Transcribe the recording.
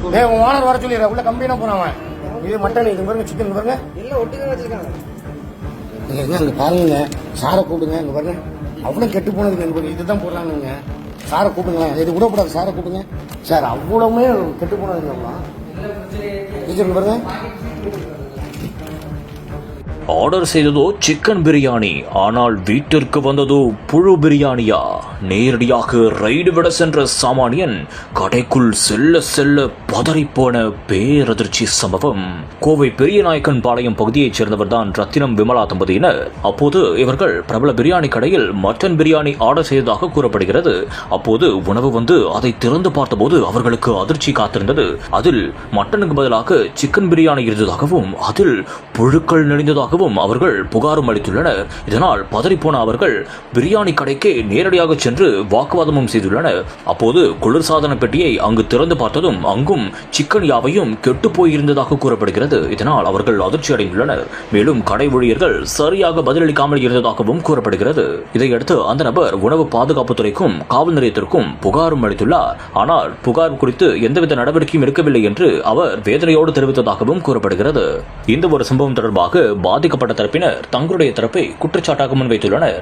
உங்க ஓனர் வர சொல்லிடுற உள்ள கம்பெனினா போனவன். இது மட்டன், இது பாருங்க, சிக்கன் பாருங்க. எல்லாம் ஒட்டுக்க வச்சிருக்காங்க. நீங்க அங்க பாருங்க, சாரை கூப்பிடுங்க. இங்க பாருங்க, அவ்வளவு கெட்டு போனதுக்கு எனக்கு இதுதான் போடுறாங்க. சாரை கூப்பிடுங்களேன், இது விடக்கூடாது. சாரை கூப்பிடுங்க சார். அவ்வளவுமே கெட்டு போனதுங்களா பாருங்க. ஆர்டர் செய்ததோ சிக்கன் பிரியாணி, ஆனால் வீட்டிற்கு வந்ததோ புழு பிரியாணியா? நேரடியாக ரைடு விட சென்ற சாமானியன் கடைக்குள் செல்ல செல்ல பதறிப்போன பேரதிர்ச்சி சம்பவம். கோவை பெரியநாயக்கன் பாளையம் பகுதியைச் சேர்ந்தவர் தான் ரத்தினம் விமலா தம்பதியினர். அப்போது இவர்கள் பிரபல பிரியாணி கடையில் மட்டன் பிரியாணி ஆர்டர் செய்ததாக கூறப்படுகிறது. அப்போது உணவு வந்து அதை திறந்து பார்த்தபோது அவர்களுக்கு அதிர்ச்சி காத்திருந்தது. அதில் மட்டனுக்கு பதிலாக சிக்கன் பிரியாணி இருந்ததாகவும் அதில் புழுக்கள் நிறைந்ததாக அவர்கள் புகாரும் அளித்துள்ளனர். இதனால் பதறிப்போன அவர்கள் பிரியாணி கடைக்கே நேரடியாக சென்று வாக்குவாதமும் செய்துள்ளனர். அப்போது குளிர்சாதன பெட்டியை அங்கு திறந்து பார்த்ததும் அங்கும் சிக்கன் யாவையும் கெட்டு போயிருந்ததாக கூறப்படுகிறது. இதனால் அவர்கள் அதிர்ச்சி அடைந்துள்ளனர். மேலும் கடை ஊழியர்கள் சரியாக பதிலளிக்காமல் இருந்ததாகவும் கூறப்படுகிறது. இதையடுத்து அந்த நபர் உணவு பாதுகாப்புத்துறைக்கும் காவல் நிலையத்திற்கும் புகாரும் அளித்துள்ளார். ஆனால் புகார் குறித்து எந்தவித நடவடிக்கையும் எடுக்கவில்லை என்று அவர் வேதனையோடு தெரிவித்ததாகவும் கூறப்படுகிறது. இந்த ஒரு சம்பவம் தொடர்பாக பாதிக்கப்பட்ட தரப்பினர் தங்களுடைய தரப்பை குற்றச்சாட்டாக முன்வைத்துள்ளனர்.